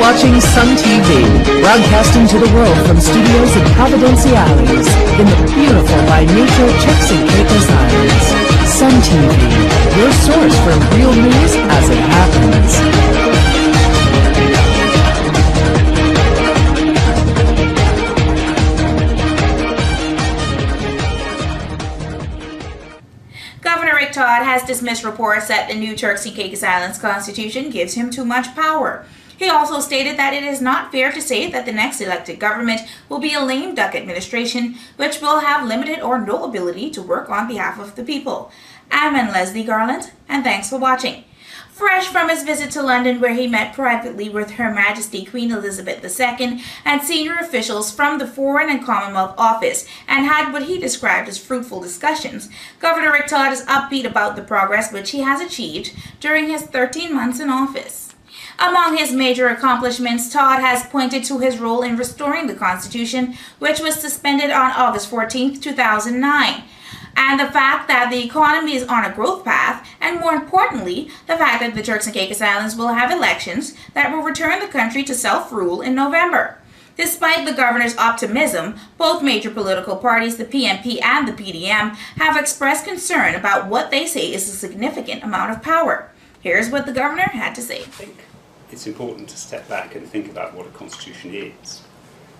watching Sun TV, broadcasting to the world from studios in Providenciales, in the beautiful by nature Turks and Caicos Islands. Sun TV, your source for real news as it happens. Governor Rick Todd has dismissed reports that the new Turks and Caicos Islands Constitution gives him too much power. He also stated that it is not fair to say that the next elected government will be a lame duck administration which will have limited or no ability to work on behalf of the people. I'm Leslie Garland, and thanks for watching. Fresh from his visit to London, where he met privately with Her Majesty Queen Elizabeth II and senior officials from the Foreign and Commonwealth Office, and had what he described as fruitful discussions, Governor Rick Todd is upbeat about the progress which he has achieved during his 13 months in office. Among his major accomplishments, Todd has pointed to his role in restoring the Constitution, which was suspended on August 14, 2009. And the fact that the economy is on a growth path, and more importantly, the fact that the Turks and Caicos Islands will have elections that will return the country to self-rule in November. Despite the governor's optimism, both major political parties, the PNP and the PDM, have expressed concern about what they say is a significant amount of power. Here's what the governor had to say. I think it's important to step back and think about what a constitution is.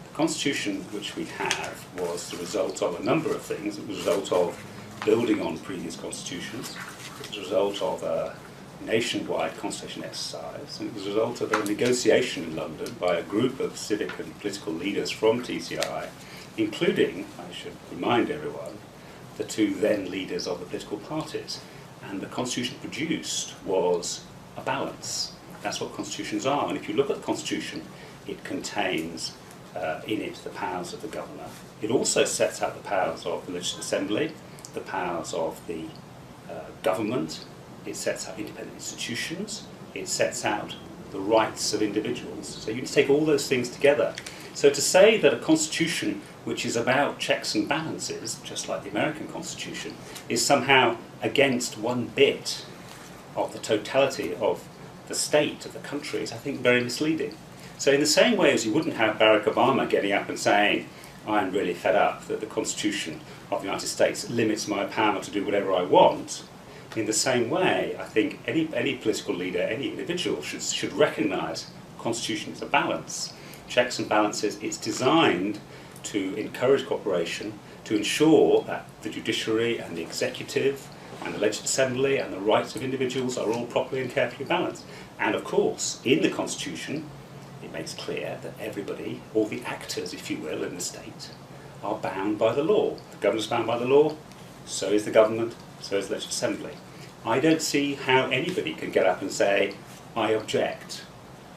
The constitution which we have was the result of a number of things. It was the result of building on previous constitutions. It was the result of a nationwide constitution exercise. And it was the result of a negotiation in London by a group of civic and political leaders from TCI, including, I should remind everyone, the two then leaders of the political parties. And the constitution produced was a balance. That's what constitutions are. And if you look at the constitution, it contains in it the powers of the governor. It also sets out the powers of the Legislative Assembly, the powers of the government. It sets out independent institutions. It sets out the rights of individuals. So you can take all those things together. So to say that a constitution which is about checks and balances, just like the American Constitution, is somehow against one bit of the totality of the state of the country is, I think, very misleading. So in the same way as you wouldn't have Barack Obama getting up and saying, I'm really fed up that the Constitution of the United States limits my power to do whatever I want, in the same way, I think any political leader, any individual should recognise the Constitution is a balance. Checks and balances, it's designed to encourage cooperation, to ensure that the judiciary and the executive and the Legislative Assembly and the rights of individuals are all properly and carefully balanced. And of course, in the Constitution, it makes clear that everybody, all the actors, if you will, in the state, are bound by the law. The governor's bound by the law, so is the government, so is the Legislative Assembly. I don't see how anybody can get up and say, I object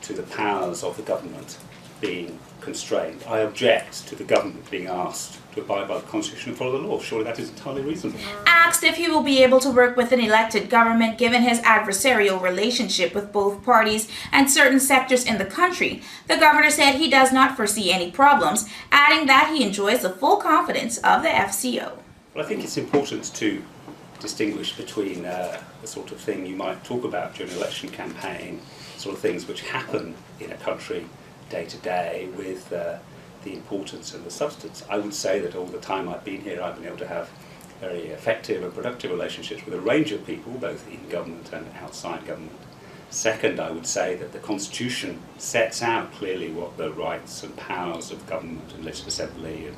to the powers of the government being constrained. I object to the government being asked to abide by the Constitution and follow the law. Surely that is entirely reasonable. Asked if he will be able to work with an elected government given his adversarial relationship with both parties and certain sectors in the country, the governor said he does not foresee any problems, adding that he enjoys the full confidence of the FCO. Well, I think it's important to distinguish between the sort of thing you might talk about during an election campaign, sort of things which happen in a country day to day, with the importance and the substance. I would say that all the time I've been here, I've been able to have very effective and productive relationships with a range of people, both in government and outside government. Second, I would say that the Constitution sets out clearly what the rights and powers of government and Legislative Assembly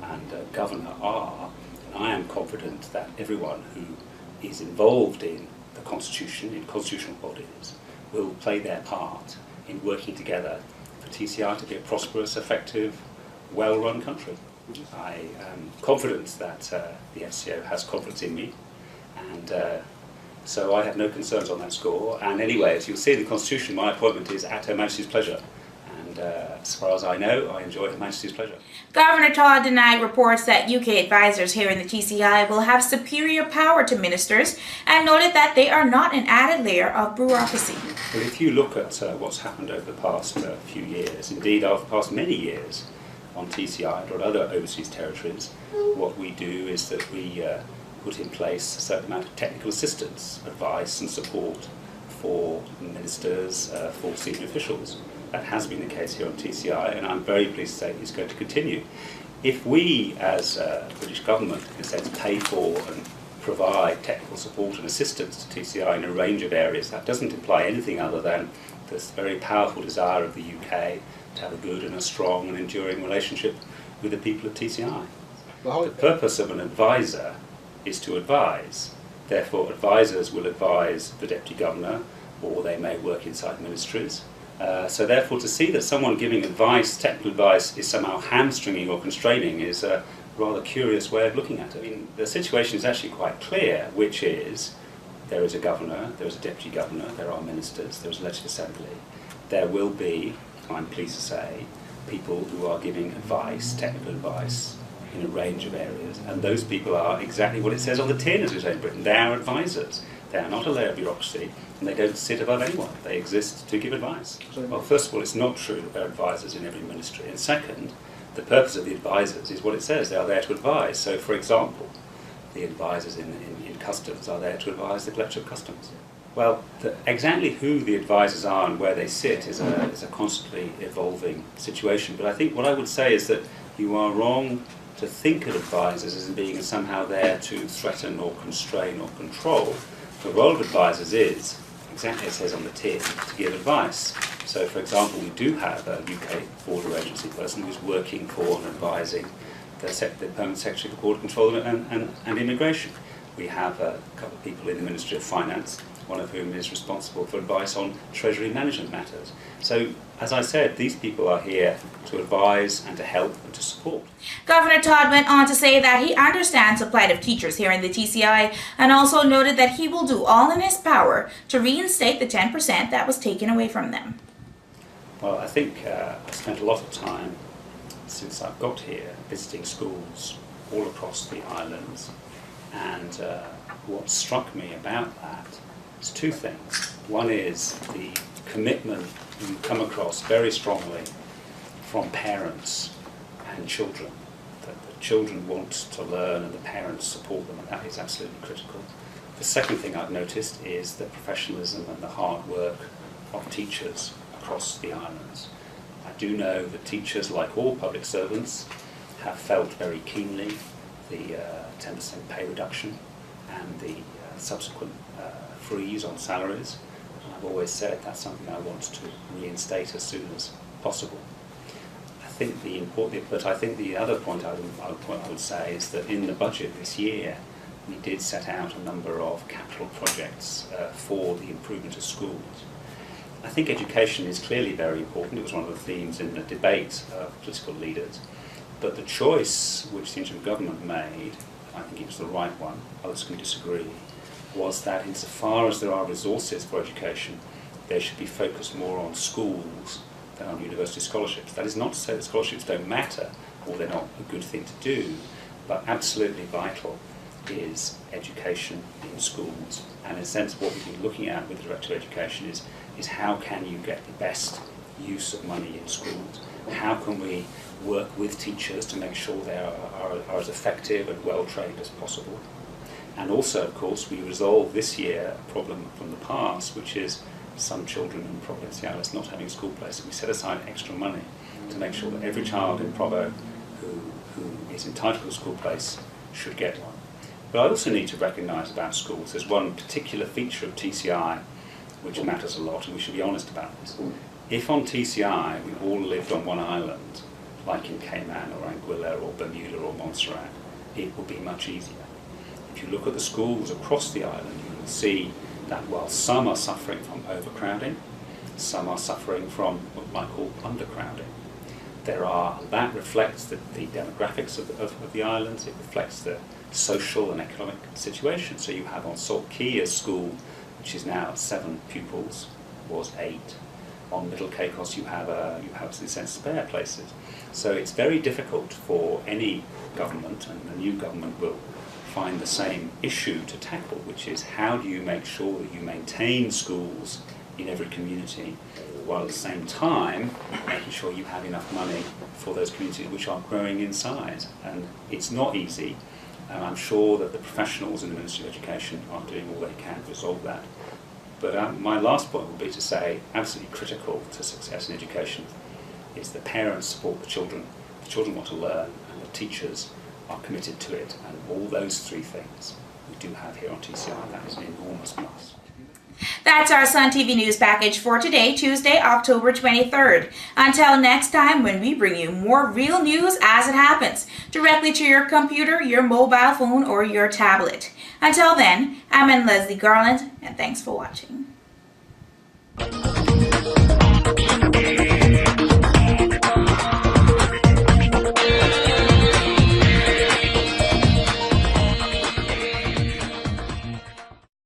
and governor are. And I am confident that everyone who is involved in the Constitution, in constitutional bodies, will play their part in working together for TCI to be a prosperous, effective, well-run country. I am confident that the FCO has confidence in me, and so I have no concerns on that score. And anyway, as you'll see in the Constitution, my appointment is at Her Majesty's pleasure. And as far as I know, I enjoy Her Majesty's pleasure. Governor Todd denied reports that UK advisors here in the TCI will have superior power to ministers and noted that they are not an added layer of bureaucracy. Well, if you look at what's happened over the past few years, indeed over the past many years on TCI or other overseas territories, what we do is that we put in place a certain amount of technical assistance, advice and support for ministers, for senior officials. That has been the case here on TCI, and I'm very pleased to say it's going to continue. If we, as the British government, in a sense, pay for and provide technical support and assistance to TCI in a range of areas, that doesn't imply anything other than this very powerful desire of the UK to have a good and a strong and enduring relationship with the people of TCI. The purpose of an advisor is to advise. Therefore, advisors will advise the Deputy Governor, or they may work inside ministries. So therefore, to see that someone giving advice, technical advice, is somehow hamstringing or constraining is a rather curious way of looking at it. I mean, the situation is actually quite clear, which is there is a governor, there is a deputy governor, there are ministers, there is a legislative assembly. There will be, I'm pleased to say, people who are giving advice, technical advice, in a range of areas, and those people are exactly what it says on the tin, as we say in Britain. They are advisors. They are not a layer of bureaucracy, and they don't sit above anyone. They exist to give advice. Well, first of all, it's not true that there are advisors in every ministry. And second, the purpose of the advisors is what it says. They are there to advise. So, for example, the advisors in customs are there to advise the collector of customs. Well, exactly who the advisors are and where they sit is a constantly evolving situation. But I think what I would say is that you are wrong to think of advisors as being somehow there to threaten or constrain or control. The role of advisors is, exactly as it says on the tin, to give advice. So, for example, we do have a UK Border Agency person who's working for and advising the Permanent Secretary for Border Control and Immigration. We have a couple of people in the Ministry of Finance, one of whom is responsible for advice on Treasury management matters. So, as I said, these people are here to advise and to help and to support. Governor Todd went on to say that he understands the plight of teachers here in the TCI and also noted that he will do all in his power to reinstate the 10% that was taken away from them. Well, I think I've spent a lot of time since I've got here visiting schools all across the islands, and what struck me about that is two things. One is the commitment you come across very strongly from parents and children, that the children want to learn and the parents support them, and that is absolutely critical. The second thing I've noticed is the professionalism and the hard work of teachers across the islands. I do know that teachers, like all public servants, have felt very keenly the 10% pay reduction and the subsequent freeze on salaries. And I've always said that's something I want to reinstate as soon as possible. I think the other point I would say is that in the budget this year, we did set out a number of capital projects for the improvement of schools. I think education is clearly very important. It was one of the themes in the debate of political leaders. But the choice which the interim government made, I think it was the right one, others can disagree, was that insofar as there are resources for education, they should be focused more on schools than on university scholarships. That is not to say that scholarships don't matter or they're not a good thing to do, but absolutely vital is education in schools. And in a sense, what we've been looking at with the Director of Education is how can you get the best use of money in schools? How can we work with teachers to make sure they are as effective and well trained as possible? And also, of course, we resolved this year a problem from the past, which is some children in Provincialis not having a school place. We set aside extra money to make sure that every child in Provo who is entitled to a school place should get one. But I also need to recognise about schools, there's one particular feature of TCI which matters a lot, and we should be honest about this. If on TCI we all lived on one island, like in Cayman or Anguilla or Bermuda or Montserrat, it would be much easier. If you look at the schools across the island, you will see that while some are suffering from overcrowding, some are suffering from what we might call undercrowding. That reflects the demographics of the islands, it reflects the social and economic situation. So you have on Salt Key a school which is now 7 pupils, was 8. On Middle Caicos you have in a sense spare places. So it's very difficult for any government, and the new government will find the same issue to tackle, which is how do you make sure that you maintain schools in every community while at the same time making sure you have enough money for those communities which are growing in size. And it's not easy, and I'm sure that the professionals in the Ministry of Education are doing all they can to resolve that. But my last point would be to say, absolutely critical to success in education is the parents support the children want to learn, and the teachers are committed to it. And all those three things we do have here on TCI. That is an enormous plus. That's our Sun TV News package for today, Tuesday, October 23rd. Until next time, when we bring you more real news as it happens, directly to your computer, your mobile phone, or your tablet. Until then, I'm Leslie Garland, and thanks for watching.